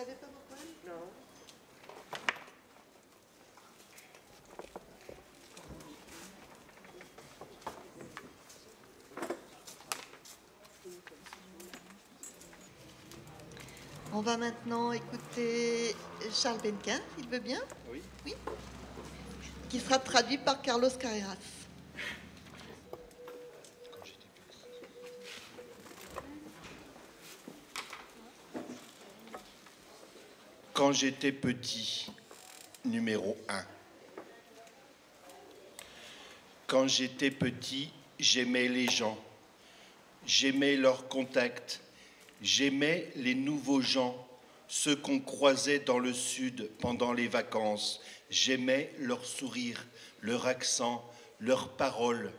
n'avez pas vos poèmes? Non. On va maintenant écouter Charles Benquin, s'il veut bien. Oui. Oui. Qui sera traduit par Carlos Carreras. Quand j'étais petit, numéro 1. Quand j'étais petit, j'aimais les gens. J'aimais leur contact. J'aimais les nouveaux gens, ceux qu'on croisait dans le sud pendant les vacances. J'aimais leur sourire, leur accent, leurs paroles.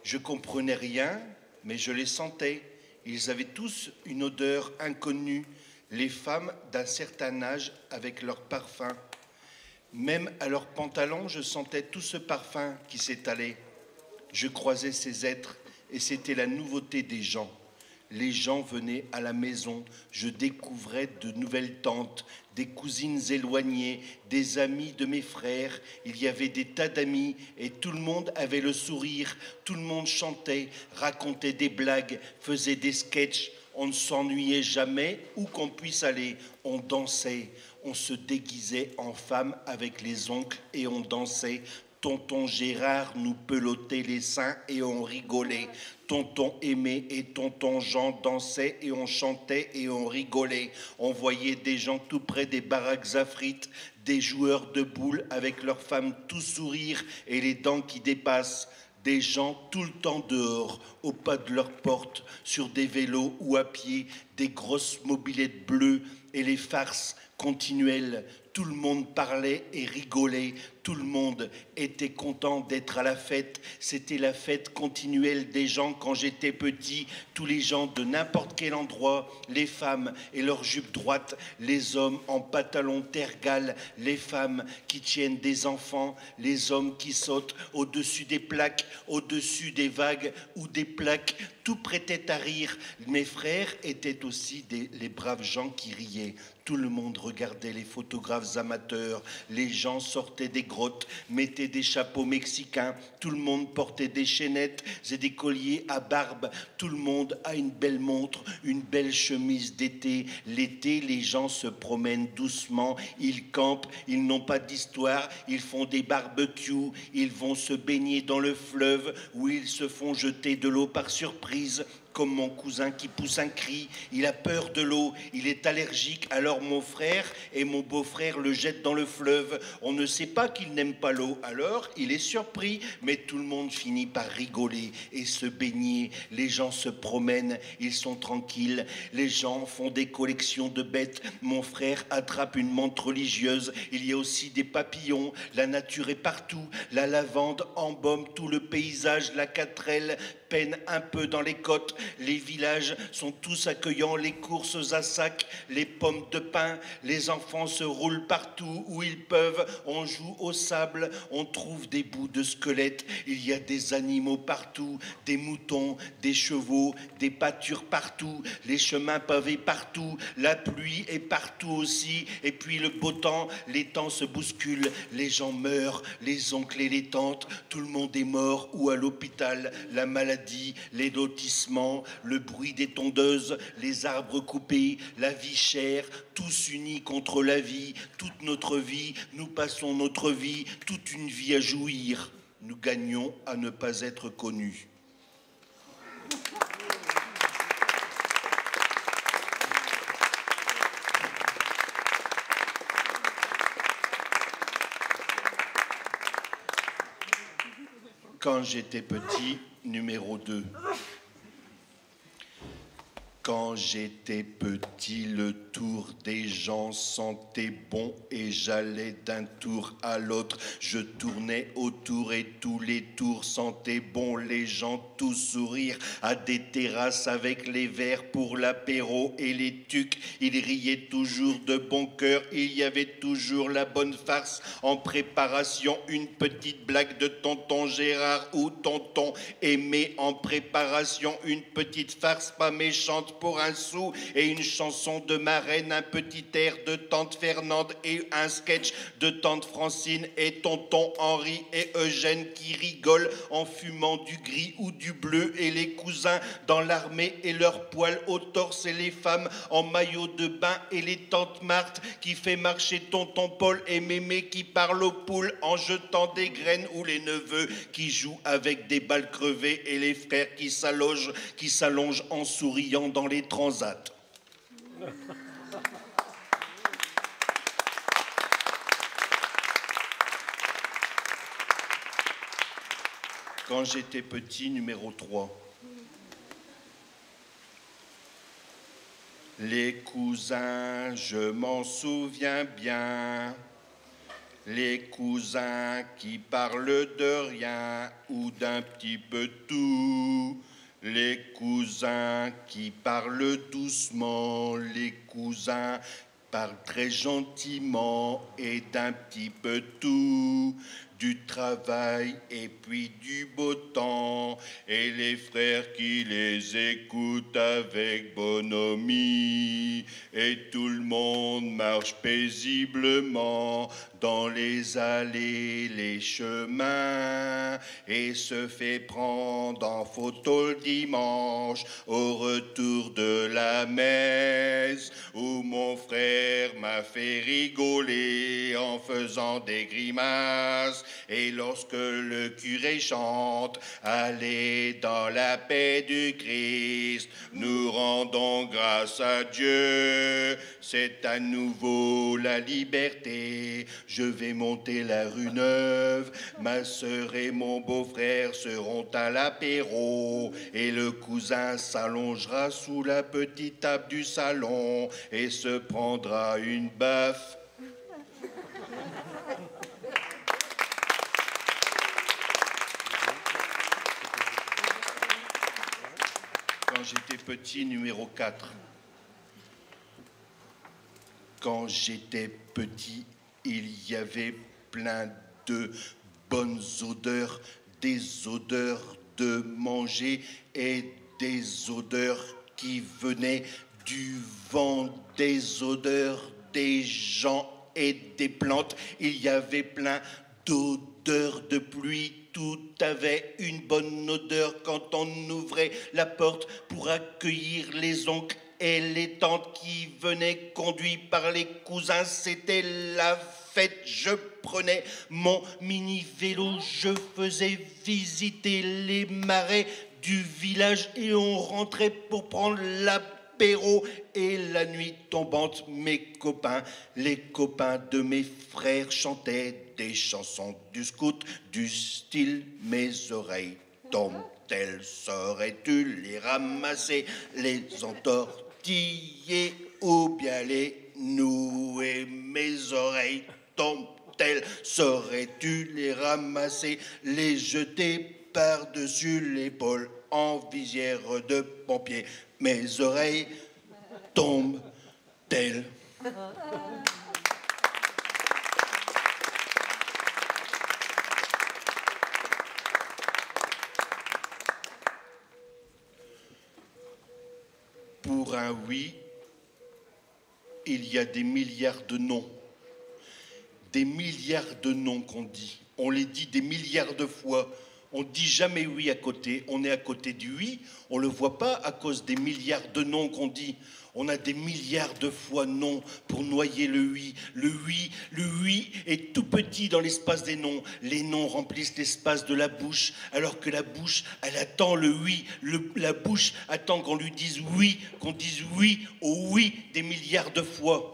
Je comprenais rien, mais je les sentais. Ils avaient tous une odeur inconnue, les femmes d'un certain âge avec leur parfum. Même à leurs pantalons, je sentais tout ce parfum qui s'étalait. Je croisais ces êtres et c'était la nouveauté des gens. Les gens venaient à la maison, je découvrais de nouvelles tantes, des cousines éloignées, des amis de mes frères. Il y avait des tas d'amis et tout le monde avait le sourire, tout le monde chantait, racontait des blagues, faisait des sketchs. On ne s'ennuyait jamais, où qu'on puisse aller. On dansait, on se déguisait en femme avec les oncles et on dansait. Tonton Gérard nous pelottait les seins et on rigolait. Tonton Aimé et tonton Jean dansaient et on chantait et on rigolait. On voyait des gens tout près des baraques à frites, des joueurs de boules avec leurs femmes tout sourire et les dents qui dépassent. Des gens tout le temps dehors, au pas de leur porte, sur des vélos ou à pied, des grosses mobylettes bleues et les farces continuelles. Tout le monde parlait et rigolait, tout le monde était content d'être à la fête. C'était la fête continuelle des gens quand j'étais petit, tous les gens de n'importe quel endroit, les femmes et leurs jupes droites, les hommes en pantalon tergal, les femmes qui tiennent des enfants, les hommes qui sautent au-dessus des plaques, au-dessus des vagues ou des plaques, tout prêtait à rire. Mes frères étaient aussi les braves gens qui riaient. Tout le monde regardait les photographes amateurs, les gens sortaient des grottes, mettaient des chapeaux mexicains, tout le monde portait des chaînettes et des colliers à barbe, tout le monde a une belle montre, une belle chemise d'été. L'été, les gens se promènent doucement, ils campent, ils n'ont pas d'histoire, ils font des barbecues, ils vont se baigner dans le fleuve où ils se font jeter de l'eau par surprise. Comme mon cousin qui pousse un cri, il a peur de l'eau, il est allergique, alors mon frère et mon beau-frère le jettent dans le fleuve. On ne sait pas qu'il n'aime pas l'eau, alors il est surpris, mais tout le monde finit par rigoler et se baigner. Les gens se promènent, ils sont tranquilles, les gens font des collections de bêtes. Mon frère attrape une menthe religieuse, il y a aussi des papillons, la nature est partout, la lavande embaume tout le paysage, la quatrelle peine un peu dans les côtes, les villages sont tous accueillants, les courses à sac, les pommes de pin, les enfants se roulent partout où ils peuvent, on joue au sable, on trouve des bouts de squelettes, il y a des animaux partout, des moutons, des chevaux, des pâtures partout, les chemins pavés partout, la pluie est partout aussi, et puis le beau temps, les temps se bousculent, les gens meurent, les oncles et les tantes, tout le monde est mort ou à l'hôpital, la maladie, les lotissements, le bruit des tondeuses, les arbres coupés, la vie chère, tous unis contre la vie, toute notre vie, nous passons notre vie, toute une vie à jouir. Nous gagnons à ne pas être connus. Quand j'étais petit, numéro 2. Quand j'étais petit, le tour des gens sentait bon et j'allais d'un tour à l'autre. Je tournais autour et tous les tours sentaient bon. Les gens tous sourire à des terrasses avec les verres pour l'apéro et les tucs. Ils riaient toujours de bon cœur, il y avait toujours la bonne farce en préparation. Une petite blague de tonton Gérard ou tonton Aimé en préparation. Une petite farce pas méchante, chante pour un sou et une chanson de marraine, un petit air de tante Fernande et un sketch de tante Francine et tonton Henri et Eugène qui rigolent en fumant du gris ou du bleu et les cousins dans l'armée et leurs poils au torse et les femmes en maillot de bain et les tantes Marthe qui fait marcher tonton Paul et mémé qui parle aux poules en jetant des graines ou les neveux qui jouent avec des balles crevées et les frères qui s'allongent en souriant dans les transats. Quand j'étais petit, numéro 3. Les cousins, je m'en souviens bien. Les cousins qui parlent de rien ou d'un petit peu tout. Les cousins qui parlent doucement. Les cousins parlent très gentiment et d'un petit peu tout. Du travail et puis du beau temps, et les frères qui les écoutent avec bonhomie, et tout le monde marche paisiblement dans les allées, les chemins, et se fait prendre en photo le dimanche au retour de la messe, où mon frère m'a fait rigoler en faisant des grimaces. Et lorsque le curé chante, allez dans la paix du Christ, nous rendons grâce à Dieu, c'est à nouveau la liberté. Je vais monter la rue Neuve, ma sœur et mon beau-frère seront à l'apéro, et le cousin s'allongera sous la petite table du salon et se prendra une baffe. Quand j'étais petit, numéro 4. Quand j'étais petit, il y avait plein de bonnes odeurs, des odeurs de manger et des odeurs qui venaient du vent, des odeurs des gens et des plantes. Il y avait plein d'odeurs de pluie. Tout avait une bonne odeur quand on ouvrait la porte pour accueillir les oncles et les tantes qui venaient conduits par les cousins. C'était la fête. Je prenais mon mini-vélo, je faisais visiter les marais du village et on rentrait pour prendre l'apéro. Et la nuit tombante, mes copains, les copains de mes frères chantaient des chansons du scout du style « Mes oreilles tombent-elles, saurais-tu les ramasser, les entortiller ou bien les nouer? Mes oreilles tombent-elles, saurais-tu les ramasser, les jeter par-dessus l'épaule en visière de pompier? Mes oreilles tombent-elles? Pour un oui, il y a des milliards de non. Des milliards de non qu'on dit. On les dit des milliards de fois. On ne dit jamais oui à côté. On est à côté du oui. On ne le voit pas à cause des milliards de non qu'on dit. On a des milliards de fois non pour noyer le oui. Le oui est tout petit dans l'espace des noms. Les noms remplissent l'espace de la bouche, alors que la bouche, elle attend le oui. La bouche attend qu'on lui dise oui, qu'on dise oui au oui des milliards de fois.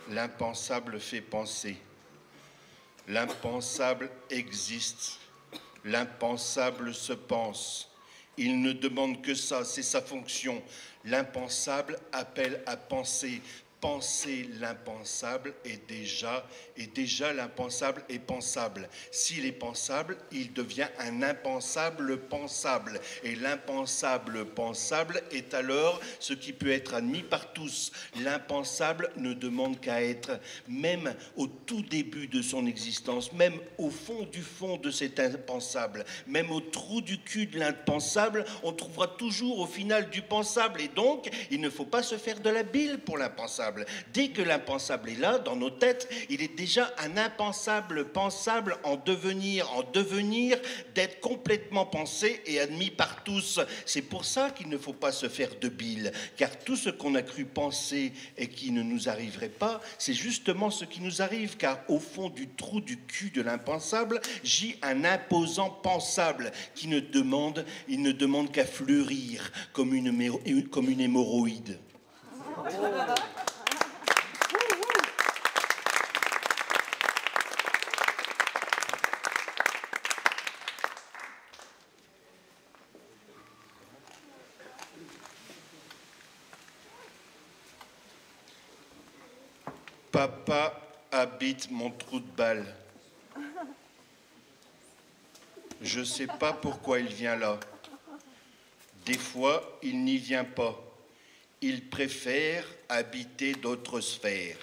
L'impensable fait penser. L'impensable existe. L'impensable se pense. Il ne demande que ça, c'est sa fonction. L'impensable appelle à penser. penser l'impensable et déjà l'impensable est pensable. S'il est pensable, il devient un impensable pensable. Et l'impensable pensable est alors ce qui peut être admis par tous. L'impensable ne demande qu'à être, même au tout début de son existence, même au fond de cet impensable, même au trou du cul de l'impensable, on trouvera toujours au final du pensable. Et donc, il ne faut pas se faire de la bile pour l'impensable. Dès que l'impensable est là, dans nos têtes, il est déjà un impensable pensable en devenir d'être complètement pensé et admis par tous. C'est pour ça qu'il ne faut pas se faire de bile, car tout ce qu'on a cru penser et qui ne nous arriverait pas, c'est justement ce qui nous arrive, car au fond du trou du cul de l'impensable, gît un imposant pensable qui ne demande qu'à fleurir comme une hémorroïde. Papa habite mon trou de balle. Je ne sais pas pourquoi il vient là. Des fois, il n'y vient pas. Il préfère habiter d'autres sphères.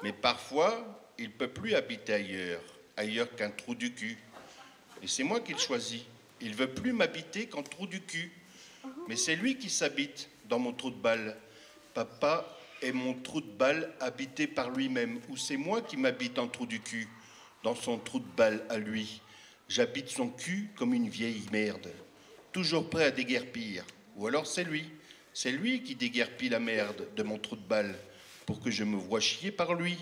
Mais parfois, il ne peut plus habiter ailleurs qu'un trou du cul. Et c'est moi qui le choisis. Il ne veut plus m'habiter qu'en trou du cul. Mais c'est lui qui s'habite dans mon trou de balle. Papa est mon trou de balle habité par lui-même, ou c'est moi qui m'habite en trou du cul, dans son trou de balle à lui. J'habite son cul comme une vieille merde, toujours prêt à déguerpir. Ou alors c'est lui qui déguerpit la merde de mon trou de balle, pour que je me voie chier par lui.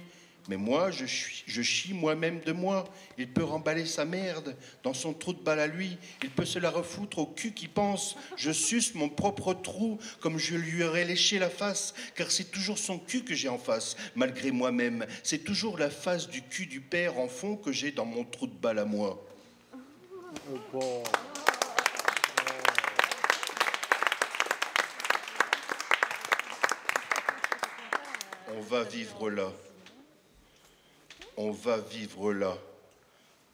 Mais moi, je chie moi-même de moi. Il peut remballer sa merde dans son trou de balle à lui. Il peut se la refoutre au cul qui pense. Je suce mon propre trou comme je lui aurais léché la face. Car c'est toujours son cul que j'ai en face, malgré moi-même. C'est toujours la face du cul du père en fond que j'ai dans mon trou de balle à moi. Bon. On va vivre là. On va vivre là,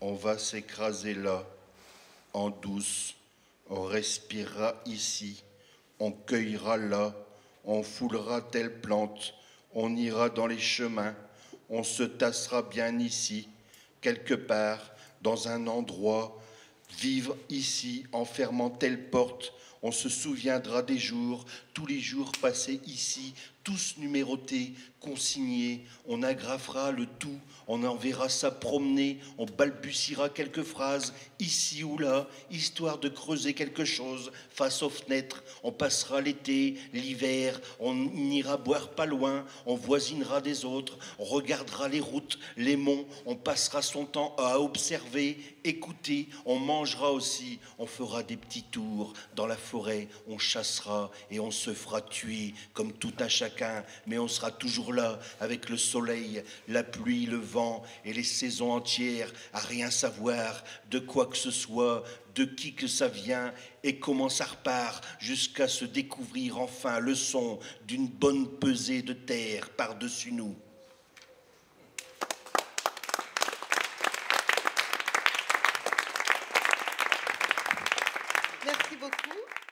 on va s'écraser là, en douce, on respirera ici, on cueillera là, on foulera telle plante, on ira dans les chemins, on se tassera bien ici, quelque part, dans un endroit, vivre ici, en fermant telle porte, on se souviendra des jours, tous les jours passés ici, tous numérotés, consignés, on agrafera le tout, on enverra ça promener, on balbutiera quelques phrases, ici ou là, histoire de creuser quelque chose, face aux fenêtres, on passera l'été, l'hiver, on ira boire pas loin, on voisinera des autres, on regardera les routes, les monts, on passera son temps à observer, écouter, on mangera aussi, on fera des petits tours dans la forêt, on chassera et on se fera tuer comme tout un chacun, mais on sera toujours là avec le soleil, la pluie, le vent et les saisons entières à rien savoir de quoi que ce soit, de qui que ça vient et comment ça repart jusqu'à se découvrir enfin le son d'une bonne pesée de terre par-dessus nous. Merci beaucoup.